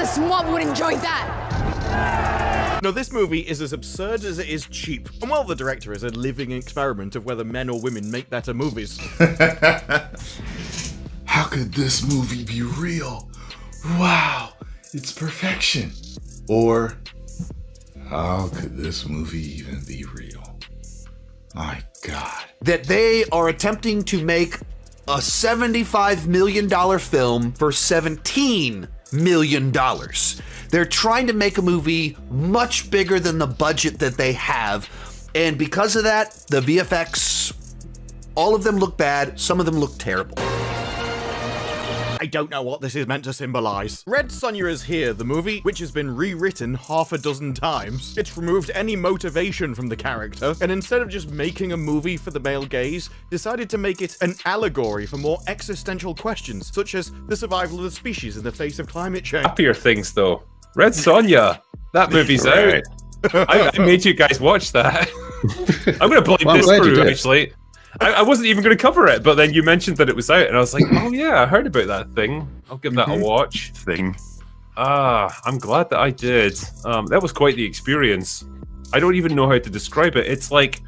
Jesus, Mom would enjoy that. No, this movie is as absurd as it is cheap. And while the director is a living experiment of whether men or women make better movies. How could this movie be real? Wow, it's perfection. Or, how could this movie even be real? My God. That they are attempting to make a $75 million film for $17 million. They're trying to make a movie much bigger than the budget that they have. And because of that, the VFX, all of them look bad, some of them look terrible. I don't know what this is meant to symbolize. Red Sonja is Here, the movie, which has been rewritten half a dozen times. It's removed any motivation from the character, and instead of just making a movie for the male gaze, decided to make it an allegory for more existential questions, such as the survival of the species in the face of climate change. Happier things, though. Red Sonja. That movie's out. I made you guys watch that. I'm going to blame this crew, actually. I wasn't even going to cover it, but then you mentioned that it was out, and I was like, oh yeah, I heard about that thing. I'll give that a watch. I'm glad that I did. That was quite the experience. I don't even know how to describe it. It's like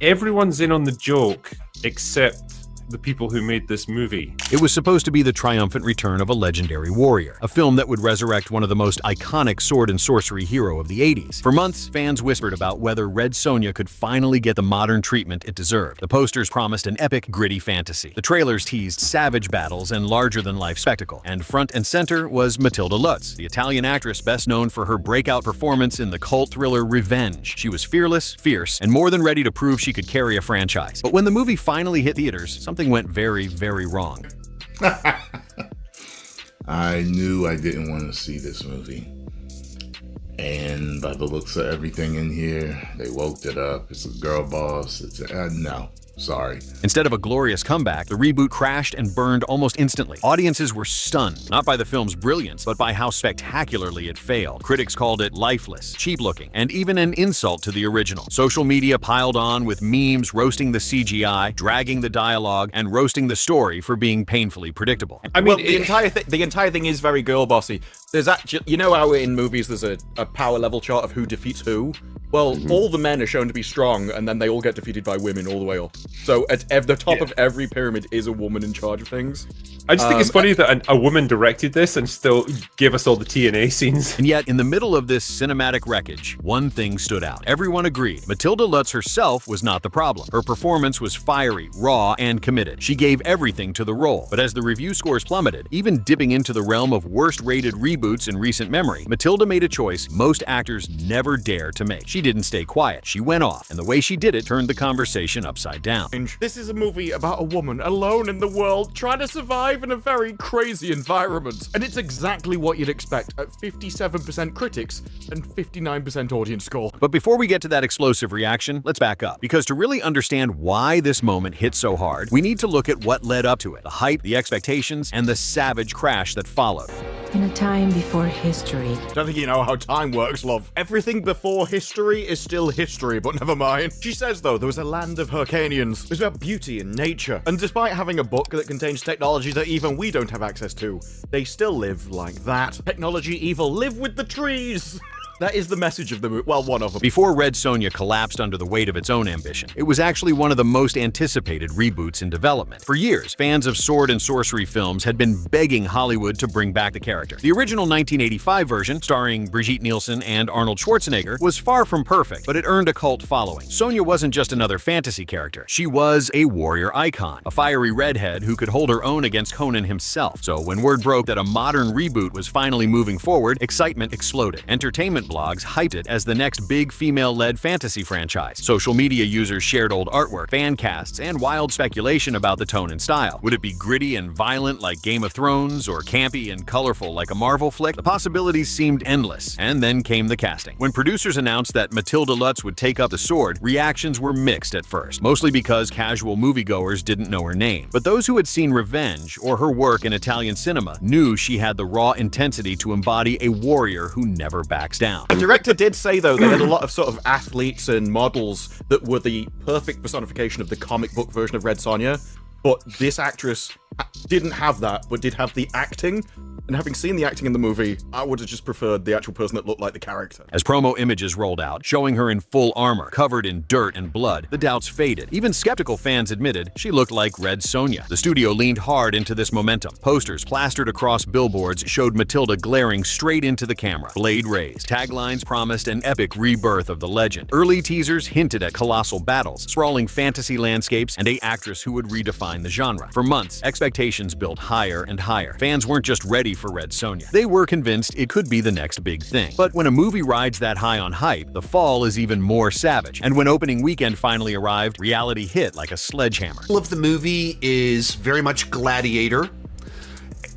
everyone's in on the joke except the people who made this movie. It was supposed to be the triumphant return of a legendary warrior, a film that would resurrect one of the most iconic sword and sorcery hero of the 80s. For months, fans whispered about whether Red Sonja could finally get the modern treatment it deserved. The posters promised an epic, gritty fantasy. The trailers teased savage battles and larger-than-life spectacle. And front and center was Matilda Lutz, the Italian actress best known for her breakout performance in the cult thriller Revenge. She was fearless, fierce, and more than ready to prove she could carry a franchise. But when the movie finally hit theaters, something went very, very wrong. I knew I didn't want to see this movie. And by the looks of everything in here, they woke it up. It's a girl boss. It's no. Sorry. Instead of a glorious comeback, the reboot crashed and burned almost instantly. Audiences were stunned, not by the film's brilliance, but by how spectacularly it failed. Critics called it lifeless, cheap-looking, and even an insult to the original. Social media piled on with memes roasting the CGI, dragging the dialogue, and roasting the story for being painfully predictable. I mean, the entire thing is very girl bossy. There's actually, you know how in movies there's a power level chart of who defeats who? Well, all the men are shown to be strong, and then they all get defeated by women all the way up. So at the top of every pyramid is a woman in charge of things. I just think it's funny that a woman directed this and still gave us all the TNA scenes. And yet, in the middle of this cinematic wreckage, one thing stood out. Everyone agreed. Matilda Lutz herself was not the problem. Her performance was fiery, raw, and committed. She gave everything to the role. But as the review scores plummeted, even dipping into the realm of worst-rated reboots in recent memory, Matilda made a choice most actors never dare to make. She didn't stay quiet. She went off. And the way she did it turned the conversation upside down. This is a movie about a woman alone in the world trying to survive in a very crazy environment. And it's exactly what you'd expect at 57% critics and 59% audience score. But before we get to that explosive reaction, let's back up. Because to really understand why this moment hit so hard, we need to look at what led up to it. The hype, the expectations, and the savage crash that followed. In a time before history. Don't think you know how time works, love. Everything before history is still history, but never mind. She says, though, there was a land of Hyrcanians. It was about beauty and nature. And despite having a book that contains technology that even we don't have access to, they still live like that. Technology evil, live with the trees! That is the message of the movie. Well, one of them. Before Red Sonja collapsed under the weight of its own ambition, it was actually one of the most anticipated reboots in development. For years, fans of sword and sorcery films had been begging Hollywood to bring back the character. The original 1985 version, starring Brigitte Nielsen and Arnold Schwarzenegger, was far from perfect, but it earned a cult following. Sonja wasn't just another fantasy character. She was a warrior icon, a fiery redhead who could hold her own against Conan himself. So when word broke that a modern reboot was finally moving forward, excitement exploded. Entertainment blogs hyped it as the next big female-led fantasy franchise. Social media users shared old artwork, fan casts, and wild speculation about the tone and style. Would it be gritty and violent like Game of Thrones, or campy and colorful like a Marvel flick? The possibilities seemed endless, and then came the casting. When producers announced that Matilda Lutz would take up the sword, reactions were mixed at first, mostly because casual moviegoers didn't know her name. But those who had seen Revenge or her work in Italian cinema knew she had the raw intensity to embody a warrior who never backs down. The director did say, though, they had a lot of sort of athletes and models that were the perfect personification of the comic book version of Red Sonja, but this actress didn't have that, but did have the acting. and having seen the acting in the movie, I would have just preferred the actual person that looked like the character. As promo images rolled out, showing her in full armor, covered in dirt and blood, the doubts faded. Even skeptical fans admitted she looked like Red Sonja. The studio leaned hard into this momentum. Posters plastered across billboards showed Matilda glaring straight into the camera, blade raised. Taglines promised an epic rebirth of the legend. Early teasers hinted at colossal battles, sprawling fantasy landscapes, and an actress who would redefine the genre. For months, expectations built higher and higher. Fans weren't just ready for Red Sonja. They were convinced it could be the next big thing. But when a movie rides that high on hype, the fall is even more savage. And when opening weekend finally arrived, reality hit like a sledgehammer. Of the movie is very much Gladiator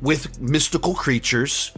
with mystical creatures.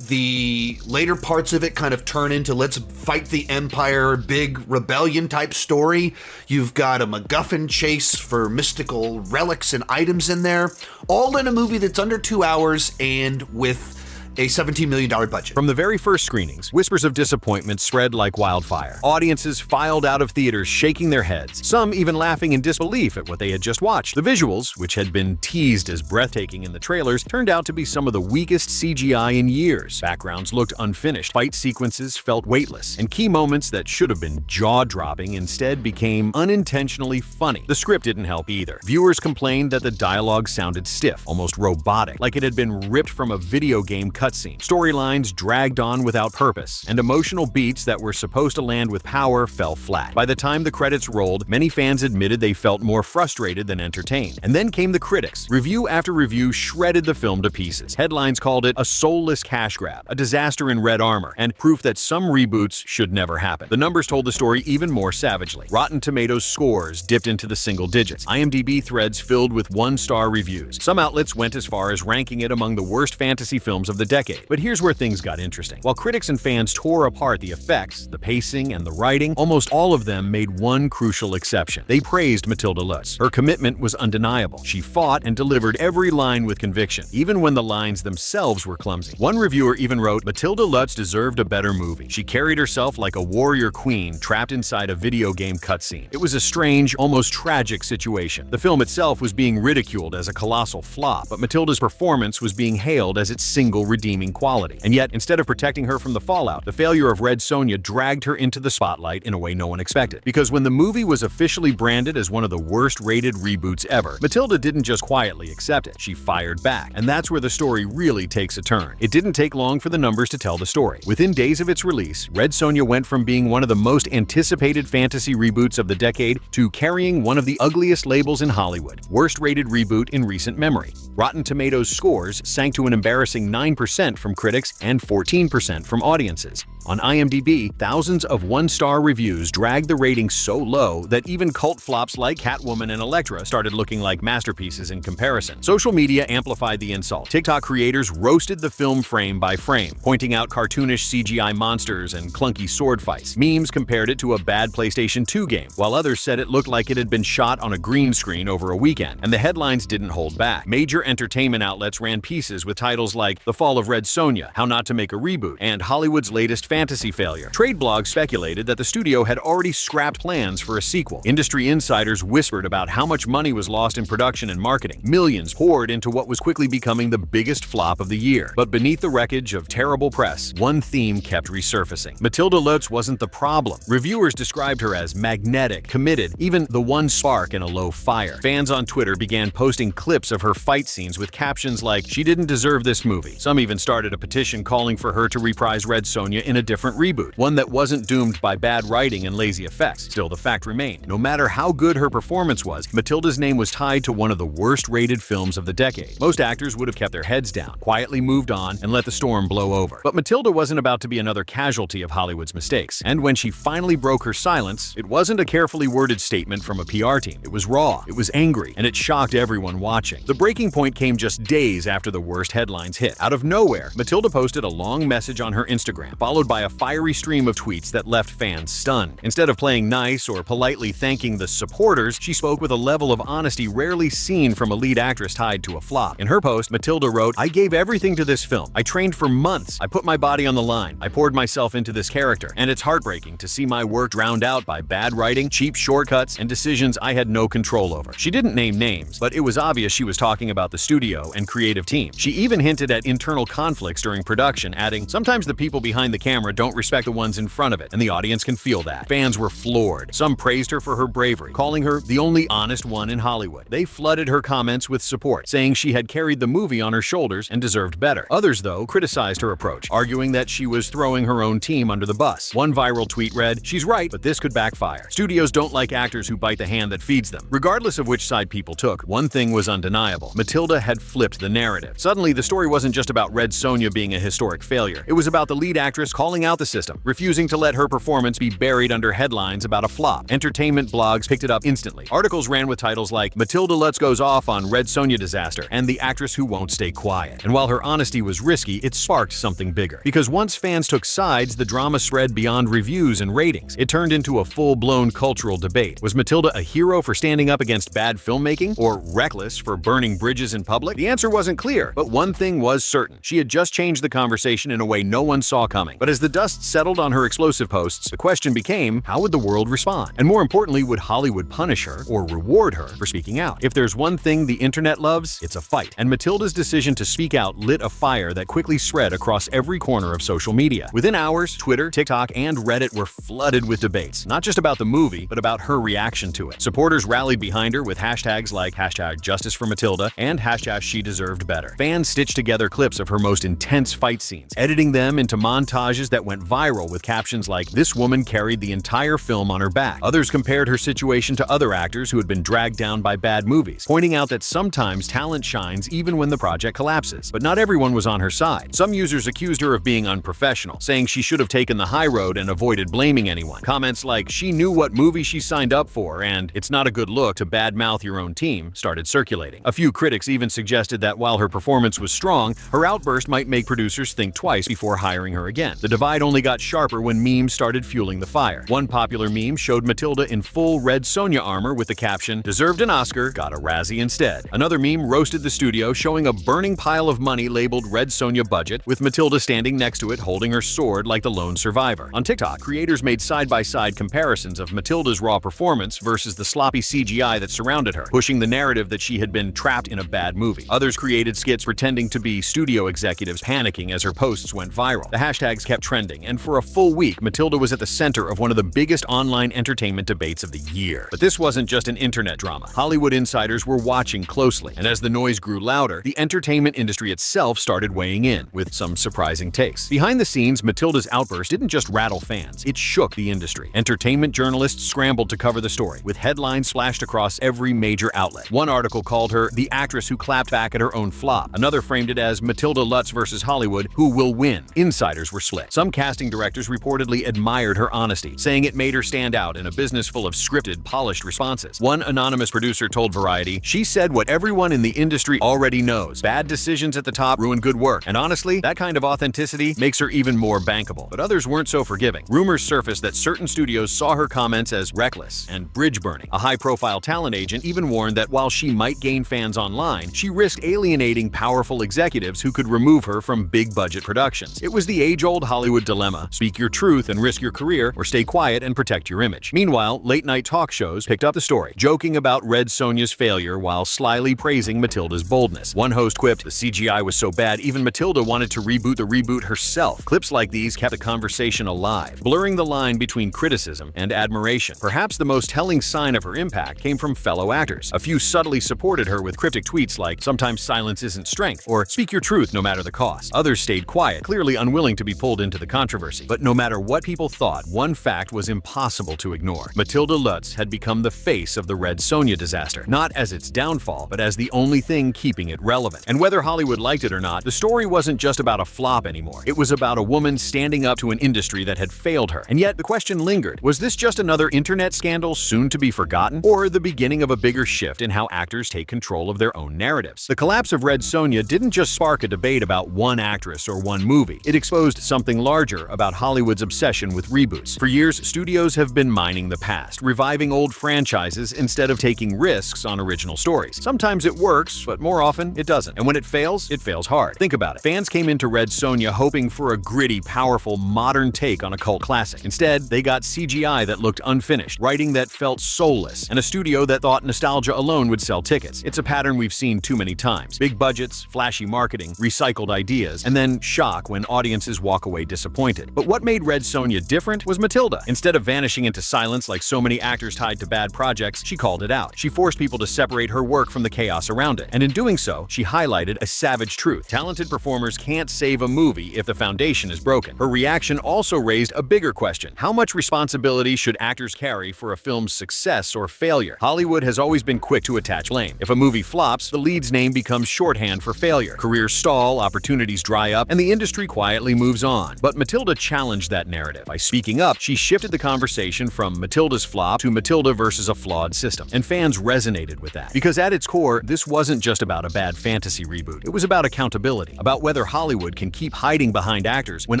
The later parts of it kind of turn into let's fight the Empire, big rebellion type story. You've got a MacGuffin chase for mystical relics and items in there, all in a movie that's under 2 hours and with a $17 million budget. From the very first screenings, whispers of disappointment spread like wildfire. Audiences filed out of theaters shaking their heads, some even laughing in disbelief at what they had just watched. The visuals, which had been teased as breathtaking in the trailers, turned out to be some of the weakest CGI in years. Backgrounds looked unfinished, fight sequences felt weightless, and key moments that should have been jaw-dropping instead became unintentionally funny. The script didn't help either. Viewers complained that the dialogue sounded stiff, almost robotic, like it had been ripped from a video game cutscene. Storylines dragged on without purpose, and emotional beats that were supposed to land with power fell flat. By the time the credits rolled, many fans admitted they felt more frustrated than entertained. And then came the critics. Review after review shredded the film to pieces. Headlines called it a soulless cash grab, a disaster in red armor, and proof that some reboots should never happen. The numbers told the story even more savagely. Rotten Tomatoes scores dipped into the single digits. IMDb threads filled with one-star reviews. Some outlets went as far as ranking it among the worst fantasy films of the decade. But here's where things got interesting. While critics and fans tore apart the effects, the pacing, and the writing, almost all of them made one crucial exception. They praised Matilda Lutz. Her commitment was undeniable. She fought and delivered every line with conviction, even when the lines themselves were clumsy. One reviewer even wrote, "Matilda Lutz deserved a better movie. She carried herself like a warrior queen trapped inside a video game cutscene. It was a strange, almost tragic situation. The film itself was being ridiculed as a colossal flop, but Matilda's performance was being hailed as its single redeeming quality. And yet, instead of protecting her from the fallout, the failure of Red Sonja dragged her into the spotlight in a way no one expected. Because when the movie was officially branded as one of the worst-rated reboots ever, Matilda didn't just quietly accept it. She fired back. And that's where the story really takes a turn. It didn't take long for the numbers to tell the story. Within days of its release, Red Sonja went from being one of the most anticipated fantasy reboots of the decade to carrying one of the ugliest labels in Hollywood, worst-rated reboot in recent memory. Rotten Tomatoes scores sank to an embarrassing 9% from critics and 14% from audiences. On IMDb, thousands of one-star reviews dragged the rating so low that even cult flops like Catwoman and Elektra started looking like masterpieces in comparison. Social media amplified the insult. TikTok creators roasted the film frame by frame, pointing out cartoonish CGI monsters and clunky sword fights. Memes compared it to a bad PlayStation 2 game, while others said it looked like it had been shot on a green screen over a weekend. And the headlines didn't hold back. Major entertainment outlets ran pieces with titles like The Fall of Red Sonja, How Not to Make a Reboot, and Hollywood's Latest Fantasy Failure. Trade blogs speculated that the studio had already scrapped plans for a sequel. Industry insiders whispered about how much money was lost in production and marketing. Millions poured into what was quickly becoming the biggest flop of the year. But beneath the wreckage of terrible press, one theme kept resurfacing. Matilda Lutz wasn't the problem. Reviewers described her as magnetic, committed, even the one spark in a low fire. Fans on Twitter began posting clips of her fight scenes with captions like, "She didn't deserve this movie." Some even started a petition calling for her to reprise Red Sonja in a different reboot, one that wasn't doomed by bad writing and lazy effects. Still, the fact remained, no matter how good her performance was, Matilda's name was tied to one of the worst-rated films of the decade. Most actors would have kept their heads down, quietly moved on, and let the storm blow over. But Matilda wasn't about to be another casualty of Hollywood's mistakes. And when she finally broke her silence, it wasn't a carefully worded statement from a PR team. It was raw, it was angry, and it shocked everyone watching. The breaking point came just days after the worst headlines hit. Out of nowhere, Matilda posted a long message on her Instagram, followed by a fiery stream of tweets that left fans stunned. Instead of playing nice or politely thanking the supporters, she spoke with a level of honesty rarely seen from a lead actress tied to a flop. In her post, Matilda wrote, "I gave everything to this film. I trained for months. I put my body on the line. I poured myself into this character. And it's heartbreaking to see my work drowned out by bad writing, cheap shortcuts, and decisions I had no control over." She didn't name names, but it was obvious she was talking about the studio and creative team. She even hinted at internal internal conflicts during production, adding, "Sometimes the people behind the camera don't respect the ones in front of it, and the audience can feel that." Fans were floored. Some praised her for her bravery, calling her the only honest one in Hollywood. They flooded her comments with support, saying she had carried the movie on her shoulders and deserved better. Others, though, criticized her approach, arguing that she was throwing her own team under the bus. One viral tweet read, "She's right, but this could backfire. Studios don't like actors who bite the hand that feeds them." Regardless of which side people took, one thing was undeniable. Matilda had flipped the narrative. Suddenly, the story wasn't just about Red Sonja being a historic failure. It was about the lead actress calling out the system, refusing to let her performance be buried under headlines about a flop. Entertainment blogs picked it up instantly. Articles ran with titles like "Matilda Lutz goes off on Red Sonja disaster" and "The actress who won't stay quiet." And while her honesty was risky, it sparked something bigger. Because once fans took sides, the drama spread beyond reviews and ratings. It turned into a full-blown cultural debate. Was Matilda a hero for standing up against bad filmmaking, or reckless for burning bridges in public? The answer wasn't clear, but one thing was certain. She had just changed the conversation in a way no one saw coming. But as the dust settled on her explosive posts, the question became, how would the world respond? And more importantly, would Hollywood punish her or reward her for speaking out? If there's one thing the internet loves, it's a fight. And Matilda's decision to speak out lit a fire that quickly spread across every corner of social media. Within hours, Twitter, TikTok, and Reddit were flooded with debates, not just about the movie, but about her reaction to it. Supporters rallied behind her with hashtags like #JusticeForMatilda and #SheDeservedBetter. Fans stitched together clips of her most intense fight scenes, editing them into montages that went viral with captions like, "This woman carried the entire film on her back." Others compared her situation to other actors who had been dragged down by bad movies, pointing out that sometimes talent shines even when the project collapses. But not everyone was on her side. Some users accused her of being unprofessional, saying she should have taken the high road and avoided blaming anyone. Comments like, "She knew what movie she signed up for," and "It's not a good look to badmouth your own team," started circulating. A few critics even suggested that while her performance was strong, her outburst might make producers think twice before hiring her again. The divide only got sharper when memes started fueling the fire. One popular meme showed Matilda in full Red Sonja armor with the caption, "Deserved an Oscar, got a Razzie instead." Another meme roasted the studio, showing a burning pile of money labeled Red Sonja budget, with Matilda standing next to it holding her sword like the lone survivor. On TikTok, creators made side-by-side comparisons of Matilda's raw performance versus the sloppy CGI that surrounded her, pushing the narrative that she had been trapped in a bad movie. Others created skits pretending to be studio executives panicking as her posts went viral. The hashtags kept trending, and for a full week, Matilda was at the center of one of the biggest online entertainment debates of the year. But this wasn't just an internet drama. Hollywood insiders were watching closely, and as the noise grew louder, the entertainment industry itself started weighing in, with some surprising takes. Behind the scenes, Matilda's outburst didn't just rattle fans, it shook the industry. Entertainment journalists scrambled to cover the story, with headlines splashed across every major outlet. One article called her the actress who clapped back at her own flop. Another framed it as Matilda Lutz versus Hollywood, who will win. Insiders were split. Some casting directors reportedly admired her honesty, saying it made her stand out in a business full of scripted, polished responses. One anonymous producer told Variety, "She said what everyone in the industry already knows. Bad decisions at the top ruin good work. And honestly, that kind of authenticity makes her even more bankable." But others weren't so forgiving. Rumors surfaced that certain studios saw her comments as reckless and bridge burning. A high-profile talent agent even warned that while she might gain fans online, she risked alienating powerful executives who could remove her from big-budget productions. It was the age-old Hollywood dilemma: speak your truth and risk your career, or stay quiet and protect your image. Meanwhile, late-night talk shows picked up the story, joking about Red Sonja's failure while slyly praising Matilda's boldness. One host quipped, "The CGI was so bad, even Matilda wanted to reboot the reboot herself." Clips like these kept the conversation alive, blurring the line between criticism and admiration. Perhaps the most telling sign of her impact came from fellow actors. A few subtly supported her with cryptic tweets like, "Sometimes silence isn't strength," or "Speak your truth no matter the cost." Others stayed quiet, clearly unwilling to be pulled into the controversy. But no matter what people thought, one fact was impossible to ignore. Matilda Lutz had become the face of the Red Sonja disaster, not as its downfall, but as the only thing keeping it relevant. And whether Hollywood liked it or not, the story wasn't just about a flop anymore. It was about a woman standing up to an industry that had failed her. And yet, the question lingered, was this just another internet scandal soon to be forgotten, or the beginning of a bigger shift in how actors take control of their own narratives? The collapse of Red Sonja didn't just spark a debate about one actress or one movie. It exposed something larger about Hollywood's obsession with reboots. For years, studios have been mining the past, reviving old franchises instead of taking risks on original stories. Sometimes it works, but more often it doesn't. And when it fails hard. Think about it. Fans came into Red Sonja hoping for a gritty, powerful, modern take on a cult classic. Instead, they got CGI that looked unfinished, writing that felt soulless, and a studio that thought nostalgia alone would sell tickets. It's a pattern we've seen too many times. Big budgets, flashy marketing, recycled ideas, and then shock when audiences walk away disappointed. But what made Red Sonja different was Matilda. Instead of vanishing into silence like so many actors tied to bad projects, she called it out. She forced people to separate her work from the chaos around it. And in doing so, she highlighted a savage truth. Talented performers can't save a movie if the foundation is broken. Her reaction also raised a bigger question. How much responsibility should actors carry for a film's success or failure? Hollywood has always been quick to attach blame. If a movie flops, the lead's name becomes shorthand for failure. Careers stall, opportunities dry up, and the industry quietly moves on. But Matilda challenged that narrative. By speaking up, she shifted the conversation from Matilda's flop to Matilda versus a flawed system. And fans resonated with that. Because at its core, this wasn't just about a bad fantasy reboot. It was about accountability, about whether Hollywood can keep hiding behind actors when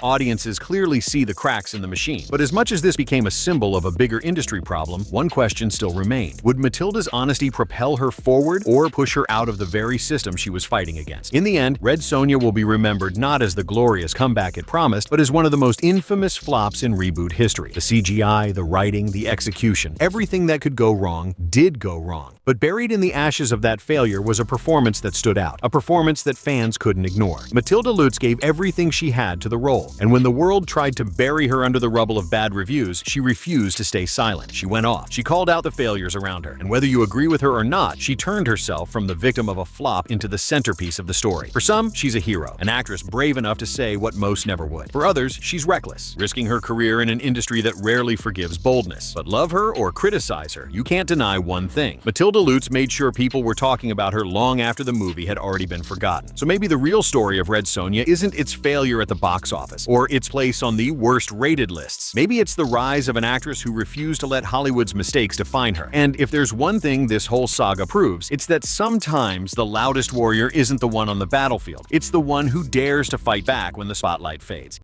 audiences clearly see the cracks in the machine. But as much as this became a symbol of a bigger industry problem, one question still remained. Would Matilda's honesty propel her forward or push her out of the very system she was fighting against? In the end, Red Sonja will be remembered not as the glorious comeback it promised, but as one of the most infamous flops in reboot history. The CGI, the writing, the execution, everything that could go wrong did go wrong. But buried in the ashes of that failure was a performance that stood out, a performance that fans couldn't ignore. Matilda Lutz gave everything she had to the role, and when the world tried to bury her under the rubble of bad reviews, she refused to stay silent. She went off. She called out the failures around her, and whether you agree with her or not, she turned herself from the victim of a flop into the centerpiece of the story. For some, she's a hero, an actress brave enough to say what most never would. For others, she's reckless, risking her career in an industry that rarely forgives boldness. But love her or criticize her, you can't deny one thing. Matilda Lutz made sure people were talking about her long after the movie had already been forgotten. So maybe the real story of Red Sonja isn't its failure at the box office, or its place on the worst-rated lists. Maybe it's the rise of an actress who refused to let Hollywood's mistakes define her. And if there's one thing this whole saga proves, it's that sometimes the loudest warrior isn't the one on the battlefield. It's the one who dares to fight back when the spotlight fades.